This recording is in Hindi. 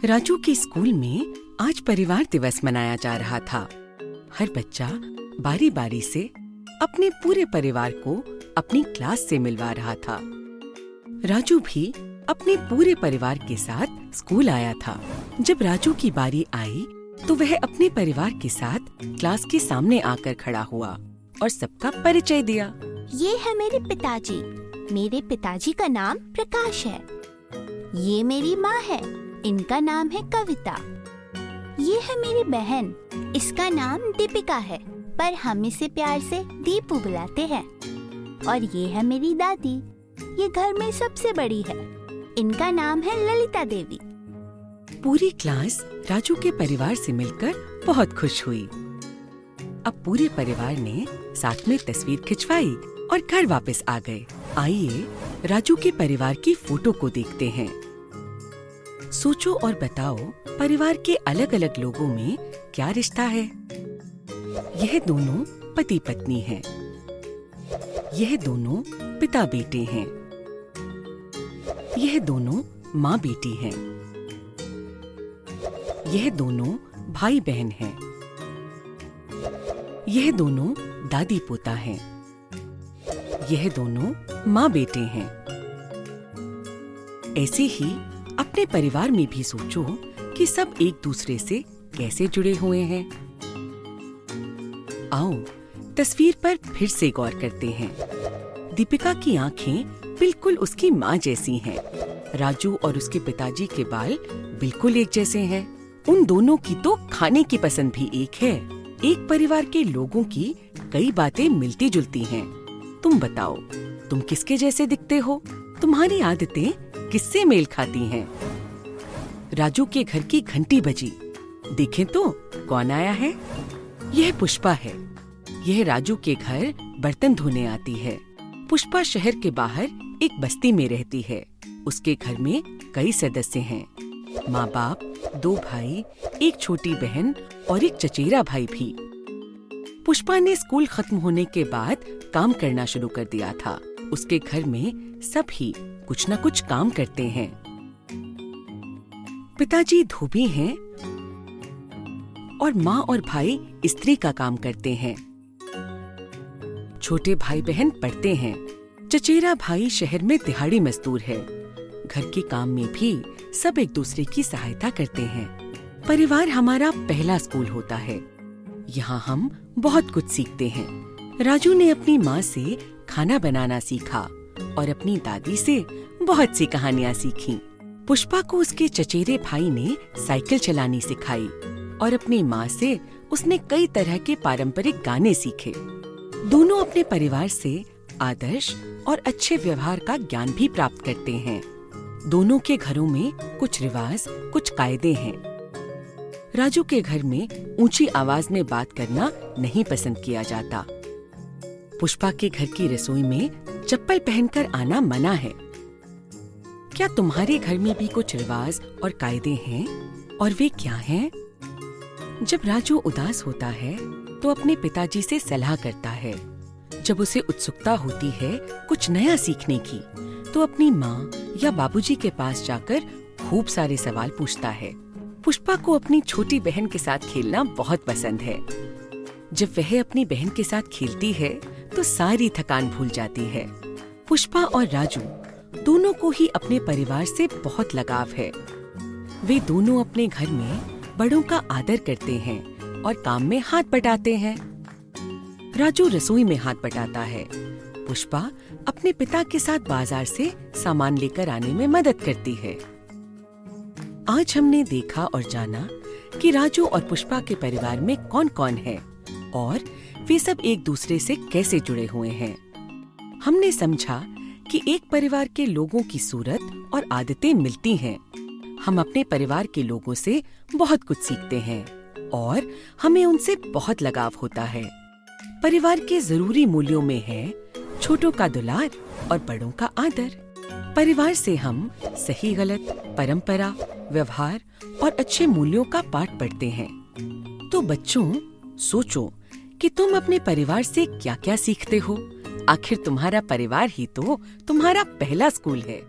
राजू के स्कूल में आज परिवार दिवस मनाया जा रहा था। हर बच्चा बारी बारी से अपने पूरे परिवार को अपनी क्लास से मिलवा रहा था। राजू भी अपने पूरे परिवार के साथ स्कूल आया था। जब राजू की बारी आई तो वह अपने परिवार के साथ क्लास के सामने आकर खड़ा हुआ और सबका परिचय दिया। ये है मेरे पिताजी। मेरे पिताजी का नाम प्रकाश है। ये मेरी माँ है, इनका नाम है कविता। ये है मेरी बहन, इसका नाम दीपिका है, पर हम इसे प्यार से दीपू बुलाते हैं। और ये है मेरी दादी, ये घर में सबसे बड़ी है, इनका नाम है ललिता देवी। पूरी क्लास राजू के परिवार से मिलकर बहुत खुश हुई। अब पूरे परिवार ने साथ में तस्वीर खिंचवाई और घर वापस आ गए। आइए राजू के परिवार की फोटो को देखते हैं। सोचो और बताओ, परिवार के अलग अलग लोगों में क्या रिश्ता है? यह दोनों पति पत्नी हैं। यह दोनों पिता बेटे हैं। यह दोनों माँ बेटी हैं। यह दोनों भाई बहन हैं। यह दोनों दादी पोता हैं। यह दोनों माँ बेटे हैं। ऐसे ही अपने परिवार में भी सोचो कि सब एक दूसरे से कैसे जुड़े हुए हैं। आओ तस्वीर पर फिर से गौर करते हैं। दीपिका की आंखें बिल्कुल उसकी माँ जैसी हैं। राजू और उसके पिताजी के बाल बिल्कुल एक जैसे हैं। उन दोनों की तो खाने की पसंद भी एक है। एक परिवार के लोगों की कई बातें मिलती जुलती हैं। तुम बताओ, तुम किसके जैसे दिखते हो? तुम्हारी आदतें किससे मेल खाती हैं? राजू के घर की घंटी बजी। देखें तो कौन आया है? यह पुष्पा है। यह राजू के घर बर्तन धोने आती है। पुष्पा शहर के बाहर एक बस्ती में रहती है। उसके घर में कई सदस्य हैं। माँ बाप, 2 भाई, एक छोटी बहन और एक चचेरा भाई भी। पुष्पा ने स्कूल खत्म होने के बाद काम करना शुरू कर दिया था। उसके घर में सभी कुछ न कुछ काम करते हैं। पिताजी धोबी हैं और माँ और भाई स्त्री का काम करते हैं। छोटे भाई बहन पढ़ते हैं। चचेरा भाई शहर में दिहाड़ी मजदूर है। घर के काम में भी सब एक दूसरे की सहायता करते हैं। परिवार हमारा पहला स्कूल होता है। यहाँ हम बहुत कुछ सीखते हैं। राजू ने अपनी माँ से खाना बनाना सीखा और अपनी दादी से बहुत सी कहानियाँ सीखीं। पुष्पा को उसके चचेरे भाई ने साइकिल चलानी सिखाई और अपनी माँ से उसने कई तरह के पारंपरिक गाने सीखे। दोनों अपने परिवार से आदर्श और अच्छे व्यवहार का ज्ञान भी प्राप्त करते हैं। दोनों के घरों में कुछ रिवाज, कुछ कायदे हैं। राजू के घर में ऊंची आवाज में बात करना नहीं पसंद किया जाता। पुष्पा के घर की रसोई में चप्पल पहनकर आना मना है। क्या तुम्हारे घर में भी कुछ रिवाज और कायदे हैं? और वे क्या हैं? जब राजू उदास होता है तो अपने पिताजी से सलाह करता है। जब उसे उत्सुकता होती है कुछ नया सीखने की तो अपनी माँ या बाबूजी के पास जाकर खूब सारे सवाल पूछता है। पुष्पा को अपनी छोटी बहन के साथ खेलना बहुत पसंद है। जब वह अपनी बहन के साथ खेलती है तो सारी थकान भूल जाती है। पुष्पा और राजू दोनों को ही अपने परिवार से बहुत लगाव है। वे दोनों अपने घर में बड़ों का आदर करते हैं और काम में हाथ बटाते हैं। राजू रसोई में हाथ बटाता है। पुष्पा अपने पिता के साथ बाजार से सामान लेकर आने में मदद करती है। आज हमने देखा और जाना कि राजू और पुष्पा के परिवार में कौन कौन है और वे सब एक दूसरे से कैसे जुड़े हुए हैं। हमने समझा कि एक परिवार के लोगों की सूरत और आदतें मिलती हैं। हम अपने परिवार के लोगों से बहुत कुछ सीखते हैं और हमें उनसे बहुत लगाव होता है। परिवार के जरूरी मूल्यों में है छोटों का दुलार और बड़ों का आदर। परिवार से हम सही गलत, परंपरा, व्यवहार और अच्छे मूल्यों का पाठ पढ़ते हैं। तो बच्चों, सोचो कि तुम अपने परिवार से क्या क्या सीखते हो। आखिर तुम्हारा परिवार ही तो तुम्हारा पहला स्कूल है।